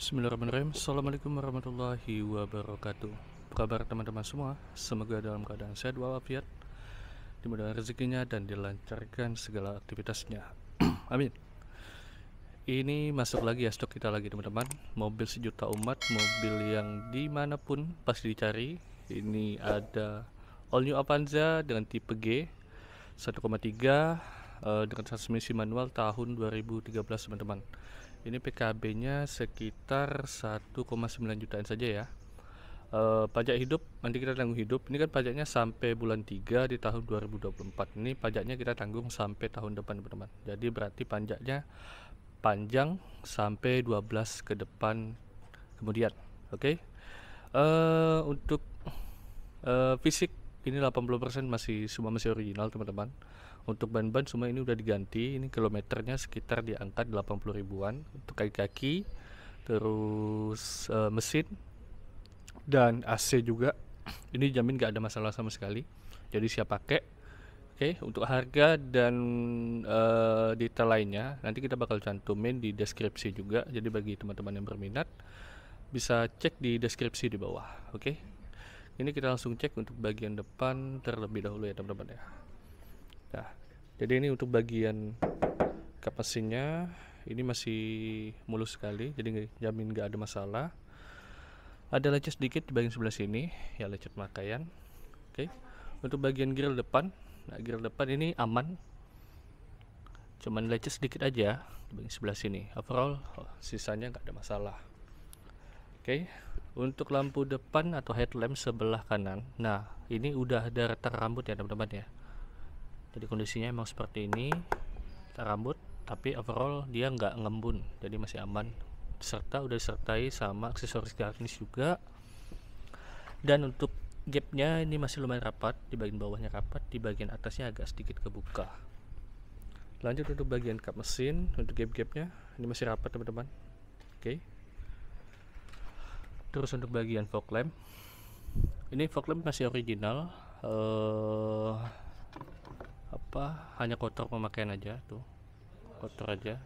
Bismillahirrahmanirrahim. Assalamualaikum warahmatullahi wabarakatuh. Apa kabar teman-teman semua? Semoga dalam keadaan sehat walafiat, dimudahkan rezekinya dan dilancarkan segala aktivitasnya. Amin. Ini masuk lagi ya, stok kita lagi teman-teman. Mobil sejuta umat, mobil yang dimanapun pasti dicari. Ini ada all new Avanza dengan tipe G 1,3 dengan transmisi manual tahun 2013 teman-teman. Ini PKB-nya sekitar 1,9 jutaan saja ya. Pajak hidup nanti kita tanggung hidup. Ini kan pajaknya sampai bulan 3 di tahun 2024. Ini pajaknya kita tanggung sampai tahun depan teman-teman. Jadi berarti pajaknya panjang sampai 12 ke depan kemudian. Oke. Untuk fisik ini 80% semua masih original teman-teman. Untuk ban-ban semua ini udah diganti. Ini kilometernya sekitar di angka 80 ribuan. Untuk kaki-kaki, terus mesin dan AC juga ini jamin gak ada masalah sama sekali, jadi siap pakai. Oke, untuk harga dan detail lainnya nanti kita bakal cantumin di deskripsi juga. Jadi bagi teman-teman yang berminat bisa cek di deskripsi di bawah. Oke, ini kita langsung cek untuk bagian depan terlebih dahulu ya teman-teman ya. Nah, jadi ini untuk bagian kap mesinnya ini masih mulus sekali, jadi jamin gak ada masalah. Ada lecet sedikit di bagian sebelah sini ya, lecet pemakaian. Oke, untuk bagian grill depan, nah grill depan ini aman, cuman lecet sedikit aja di bagian sebelah sini. Overall sisanya nggak ada masalah. Oke, untuk lampu depan atau headlamp sebelah kanan, nah ini udah ada retak rambut ya teman-teman ya. Jadi kondisinya emang seperti ini, retak rambut, tapi overall dia nggak ngembun, jadi masih aman. Serta udah disertai sama aksesoris garnish juga. Dan untuk gapnya ini masih lumayan rapat, di bagian bawahnya rapat, di bagian atasnya agak sedikit kebuka. Lanjut untuk bagian kap mesin, untuk gap-gapnya ini masih rapat teman-teman. Oke. Terus untuk bagian fog lamp, ini fog lamp masih original, hanya kotor pemakaian aja tuh, kotor aja,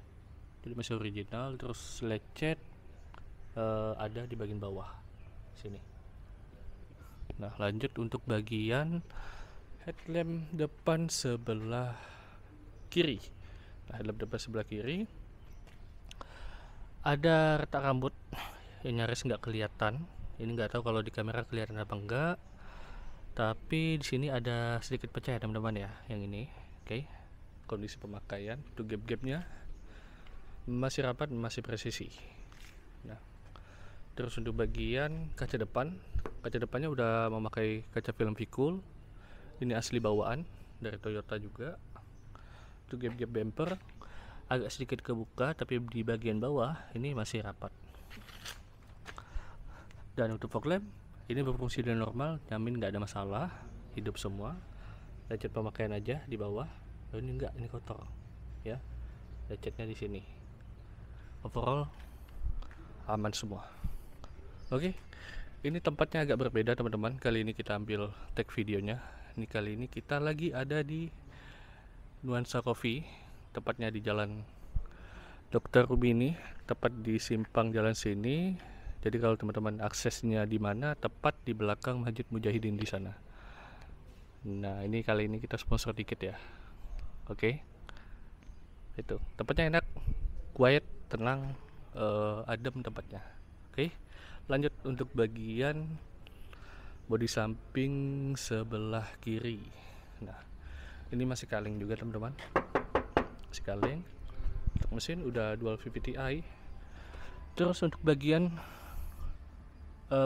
jadi masih original. Terus lecet ada di bagian bawah sini. Nah lanjut untuk bagian headlamp depan sebelah kiri. Nah, headlamp depan sebelah kiri ada retak rambut yang nyaris nggak kelihatan. Ini nggak tahu kalau di kamera kelihatan apa enggak, tapi di sini ada sedikit pecah ya teman-teman ya, yang ini. Oke, kondisi pemakaian untuk gap-gapnya masih rapat, masih presisi. Nah, terus untuk bagian kaca depannya udah memakai kaca film Vicul. Ini asli bawaan dari Toyota juga. Untuk gap-gap bumper agak sedikit kebuka, tapi di bagian bawah ini masih rapat. Dan untuk fog lamp ini berfungsi dengan normal, jamin nggak ada masalah, hidup semua. Lecet pemakaian aja di bawah. Oh, ini enggak, ini kotor ya, lecetnya di sini. Overall aman semua. Oke, ini tempatnya agak berbeda teman-teman. Kali ini kita ambil tag videonya. Ini kali ini kita lagi ada di Nuansa Coffee, tepatnya di Jalan Dr. Rubini, tepat di simpang jalan sini. Jadi kalau teman-teman aksesnya di mana, tepat di belakang Masjid Mujahidin di sana. Nah, ini kali ini kita sponsor dikit ya. Oke. Itu. Tempatnya enak, quiet, tenang, adem tempatnya. Oke. Lanjut untuk bagian bodi samping sebelah kiri. Nah, ini masih kaleng juga teman-teman. Masih kaleng. Untuk mesin udah dual VVT-i. Terus untuk bagian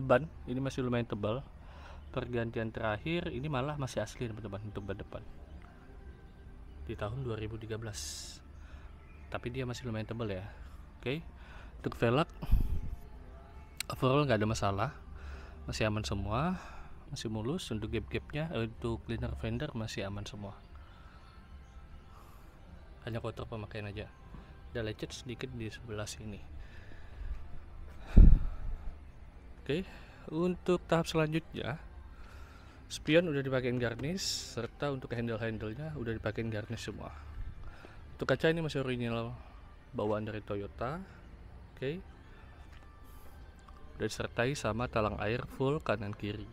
ban ini masih lumayan tebal. Pergantian terakhir ini malah masih asli teman-teman untuk ban depan di tahun 2013, tapi dia masih lumayan tebal ya. Oke, untuk velg overall nggak ada masalah, masih aman semua, masih mulus. Untuk gap-gapnya untuk liner fender masih aman semua, hanya kotor pemakaian aja. Ada lecet sedikit di sebelah sini. Oke, untuk tahap selanjutnya spion udah dipakein garnish, serta untuk handle-handlenya udah dipakein garnish semua. Untuk kaca ini masih original bawaan dari Toyota. Oke. udah disertai sama talang air full kanan kiri.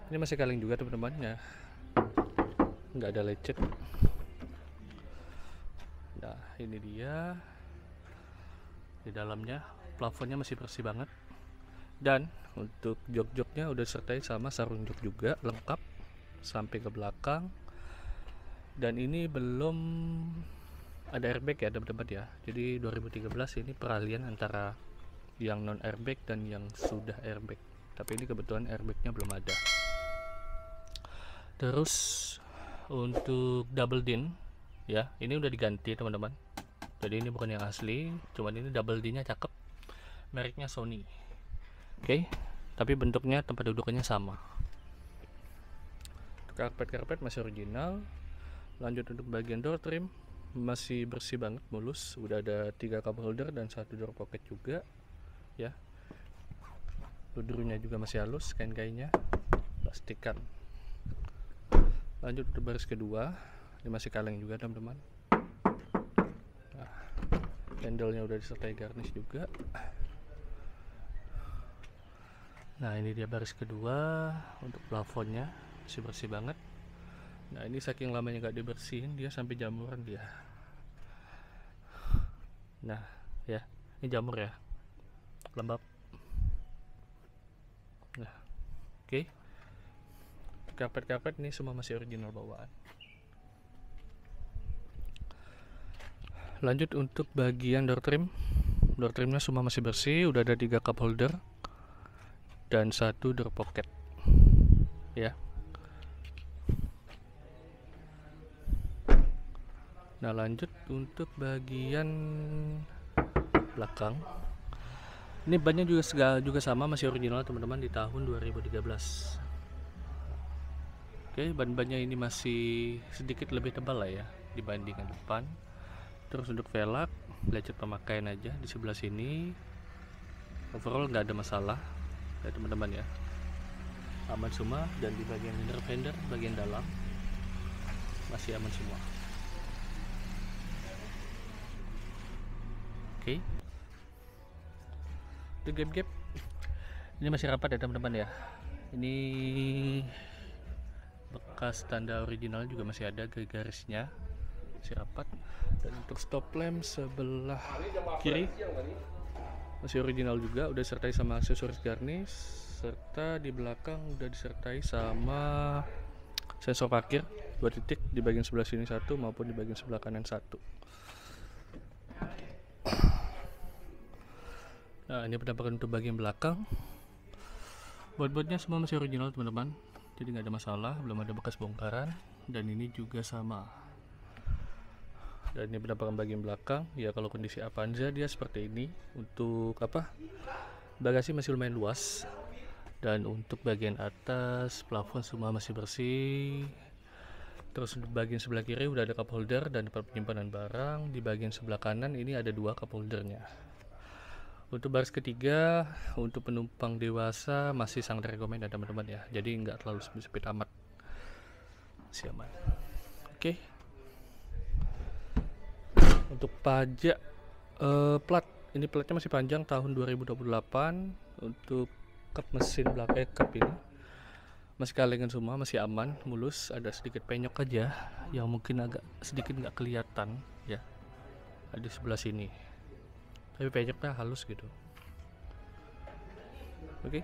Ini masih kaleng juga teman-teman ya, nggak ada lecet. Nah ini dia di dalamnya, plafonnya masih bersih banget. Dan untuk jok-joknya udah disertai sama sarung jok juga lengkap sampai ke belakang. Dan ini belum ada airbag ya teman-teman ya. Jadi 2013 ini peralihan antara yang non airbag dan yang sudah airbag. Tapi ini kebetulan airbagnya belum ada. Terus untuk double din ya, ini udah diganti teman-teman. Jadi ini bukan yang asli, cuman ini double din-nya cakep. Mereknya Sony. Oke, tapi bentuknya tempat dudukannya sama. Karpet masih original. Lanjut untuk bagian door trim, masih bersih banget, mulus. Udah ada 3 cup holder dan 1 door pocket juga ya. Ludurnya juga masih halus, kain-kainnya plastikan. Lanjut untuk baris kedua, ini masih kaleng juga teman-teman. Nah, handle-nya udah disertai garnish juga. Nah ini dia baris kedua. Untuk plafonnya masih bersih banget. Nah ini saking lamanya nggak dibersihin, dia sampai jamuran dia. Nah ya, ini jamur ya, lembab. Nah oke. Karpet ini semua masih original bawaan. Lanjut untuk bagian door trim. Door trimnya semua masih bersih, udah ada 3 cup holder dan 1 door pocket ya. Nah lanjut untuk bagian belakang, ini bannya juga sama, masih original teman-teman, di tahun 2013. Oke, ban-bannya ini masih sedikit lebih tebal lah ya dibandingkan depan. Terus untuk velg, lecet pemakaian aja di sebelah sini. Overall nggak ada masalah ya teman-teman ya, aman semua. Dan di bagian fender bagian dalam masih aman semua. Oke. Itu gap ini masih rapat ya teman-teman ya. Ini bekas tanda original juga masih ada, garisnya masih rapat. Dan untuk stop lamp sebelah kiri masih original juga, udah disertai sama aksesoris garnish, serta di belakang udah disertai sama sensor parkir 2 titik di bagian sebelah sini 1 maupun di bagian sebelah kanan 1. Nah ini penampakan untuk bagian belakang. Bot-botnya semua masih original teman-teman, jadi nggak ada masalah, belum ada bekas bongkaran. Dan ini juga sama. Dan ini penampakan bagian belakang ya, kalau kondisi Avanza dia seperti ini. Untuk bagasi masih lumayan luas. Dan untuk bagian atas, plafon semua masih bersih. Terus untuk bagian sebelah kiri udah ada cup holder dan tempat penyimpanan barang. Di bagian sebelah kanan ini ada 2 cup holdernya. Untuk baris ketiga, untuk penumpang dewasa masih sangat rekomend ya teman-teman ya. Jadi nggak terlalu sempit amat, masih aman. Oke. Untuk pajak plat, ini platnya masih panjang tahun 2028. Untuk kap mesin belakang, kap ini masih kalengan semua, masih aman, mulus. Ada sedikit penyok aja yang mungkin agak sedikit nggak kelihatan ya, ada di sebelah sini, tapi penyoknya halus gitu. Oke.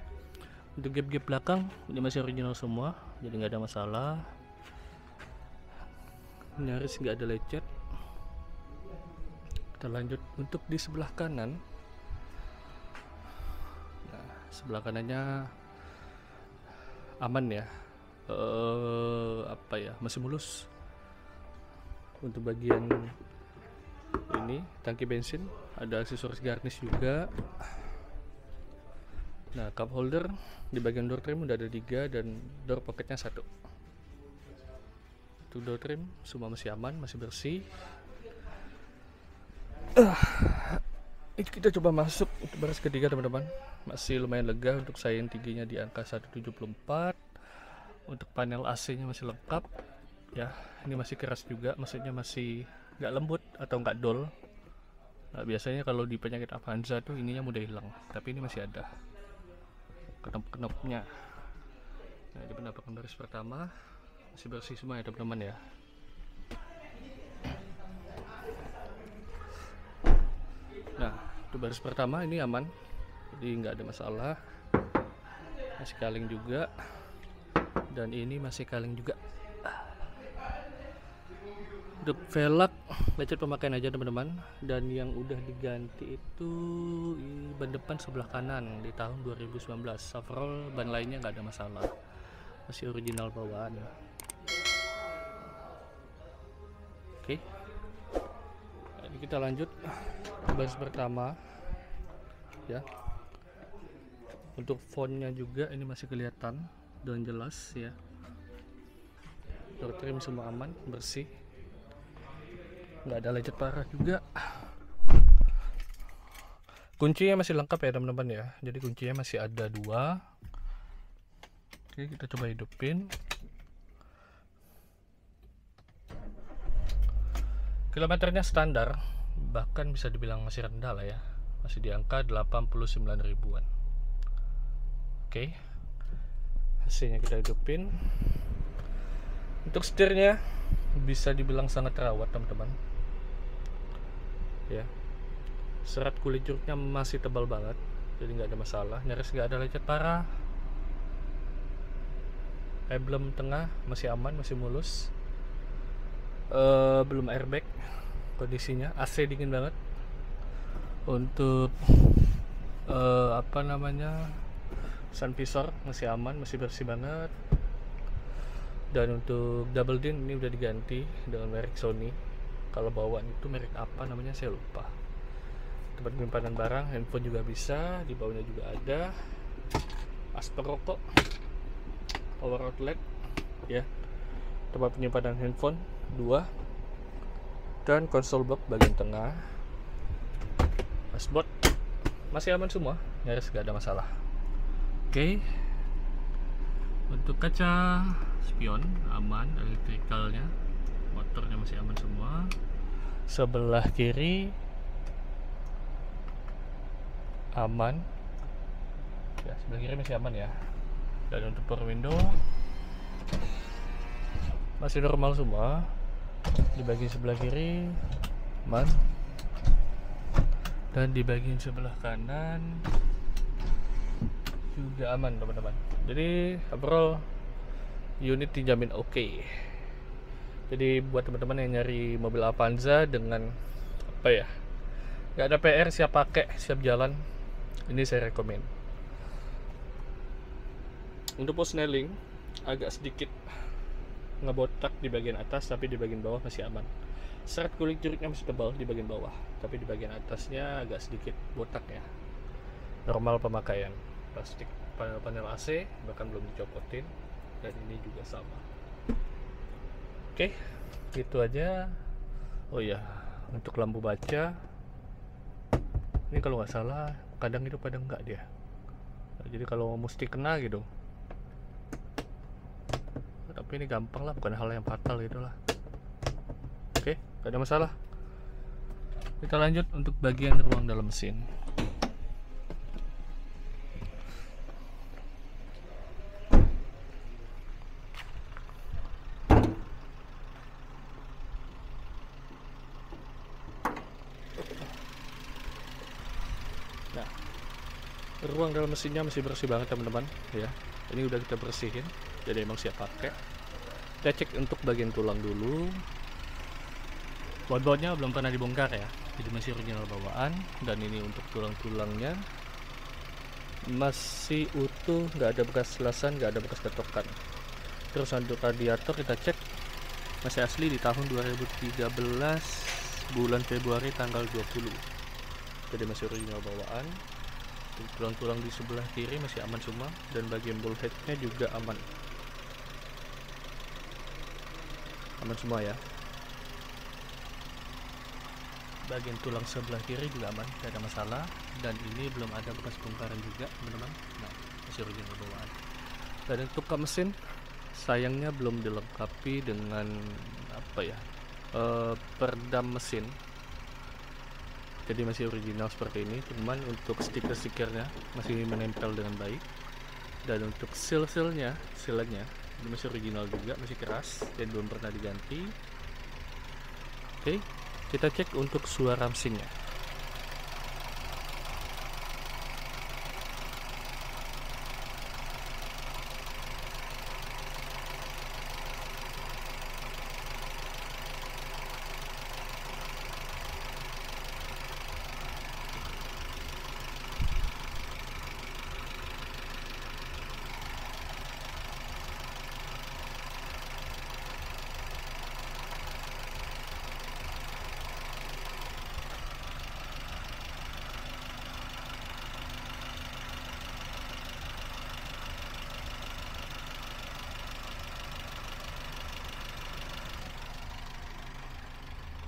Untuk gap-gap belakang ini masih original semua, jadi nggak ada masalah. Nyaris nggak ada lecet. Kita lanjut untuk di sebelah kanan. Nah sebelah kanannya aman ya, masih mulus. Untuk bagian ini tangki bensin, ada aksesoris garnish juga. Nah cup holder di bagian door trim udah ada 3 dan door pocketnya 1. Untuk door trim semua masih aman, masih bersih. Kita coba masuk untuk baris ketiga teman-teman, masih lumayan lega. Untuk sayang tingginya di angka 174. Untuk panel AC nya masih lengkap ya, ini masih keras juga, maksudnya masih nggak lembut atau nggak dull Nah, biasanya kalau di penyakit Avanza tuh ininya mudah hilang, tapi ini masih ada kenop-kenopnya. Nah, di penampakan baris pertama masih bersih semua ya teman-teman ya. Nah, itu baris pertama ini aman, jadi nggak ada masalah. Masih kaleng juga, dan ini masih kaleng juga. Untuk velg lecet pemakaian aja teman-teman, dan yang udah diganti itu ban depan sebelah kanan di tahun 2019. Overall ban lainnya nggak ada masalah, masih original bawaan. Oke, ini kita lanjut baris pertama ya. Untuk fontnya juga ini masih kelihatan dan jelas ya. Door trim semua aman, bersih, nggak ada lecet parah juga. Kuncinya masih lengkap ya teman-teman ya, jadi kuncinya masih ada 2. Oke, kita coba hidupin. Kilometernya standar, bahkan bisa dibilang masih rendah lah ya, masih di angka 89 ribuan. Oke, hasilnya kita hidupin. Untuk setirnya bisa dibilang sangat terawat teman-teman ya. Serat kulit jeruknya masih tebal banget, jadi nggak ada masalah. Nyaris nggak ada lecet parah. Emblem tengah masih aman, masih mulus. Belum airbag kondisinya. AC dingin banget. Untuk sun visor masih aman, masih bersih banget. Dan untuk double din ini udah diganti dengan merek Sony. Kalau bawaan itu merek apa namanya saya lupa. Tempat penyimpanan barang, handphone juga bisa, di bawahnya juga ada. Asper rokok, power outlet ya. Tempat penyimpanan handphone 2, dan konsol box bagian tengah. Dashboard masih aman semua, nyaris gak ada masalah. Oke, untuk kaca spion aman, elektrikalnya, motornya masih aman semua. Sebelah kiri aman ya, sebelah kiri masih aman ya. Dan untuk power window masih normal semua. Di bagian sebelah kiri aman, dan di bagian sebelah kanan juga aman teman-teman. Jadi overall unit dijamin oke. Jadi buat teman-teman yang nyari mobil Avanza dengan apa ya, nggak ada PR, siap pakai, siap jalan, ini saya rekomen. Untuk posneling agak sedikit ngebotak di bagian atas, tapi di bagian bawah masih aman. Serat kulit jeruknya masih tebal di bagian bawah, tapi di bagian atasnya agak sedikit botak ya. Normal pemakaian. Plastik panel AC bahkan belum dicopotin, dan ini juga sama. Oke, gitu aja. Oh ya, untuk lampu baca ini kalau nggak salah kadang hidup kadang enggak dia. Nah, jadi kalau mesti kena gitu, tapi ini gampang lah, bukan hal yang fatal gitu lah. Oke, gak ada masalah. Kita lanjut untuk bagian ruang dalam mesin. Nah, ruang dalam mesinnya masih bersih banget teman-teman ya. Ini udah kita bersihin, jadi emang siap pakai. Kita cek untuk bagian tulang dulu. Baut-bautnya belum pernah dibongkar ya, jadi masih original bawaan. Dan ini untuk tulang-tulangnya masih utuh, nggak ada bekas lasan, nggak ada bekas ketokan. Terus untuk radiator kita cek masih asli di tahun 2013 bulan Februari tanggal 20, jadi masih original bawaan. Tulang-tulang di sebelah kiri masih aman semua, dan bagian bulkheadnya juga aman semua ya. Bagian tulang sebelah kiri juga aman, tidak ada masalah. Dan ini belum ada bekas bongkaran juga teman-teman. Nah, masih original bawaan. Dan untuk kap mesin sayangnya belum dilengkapi dengan apa ya, peredam mesin. jadi masih original seperti ini, cuman untuk stiker-stikernya masih menempel dengan baik. Dan untuk sealnya ini masih original juga, masih keras dan belum pernah diganti. Oke, kita cek untuk suara mesinnya.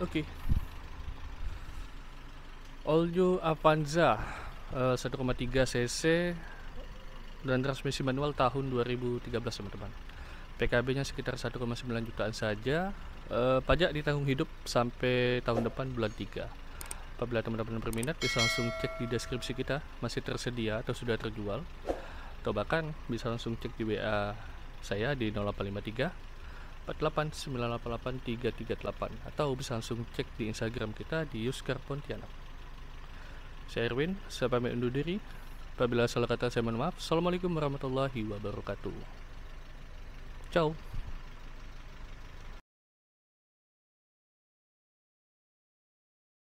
Oke. Olyo Avanza 1,3 cc dan transmisi manual tahun 2013 teman-teman. PKB-nya sekitar 1,9 jutaan saja. Pajak ditanggung hidup sampai tahun depan bulan 3. Apabila teman-teman berminat bisa langsung cek di deskripsi kita, masih tersedia atau sudah terjual. Atau bahkan bisa langsung cek di WA saya di 0853 48988 atau bisa langsung cek di Instagram kita di Yuskar Pontianak. Saya Erwin, saya pamit undur diri. Apabila salah kata saya mohon maaf. Assalamualaikum warahmatullahi wabarakatuh. Ciao.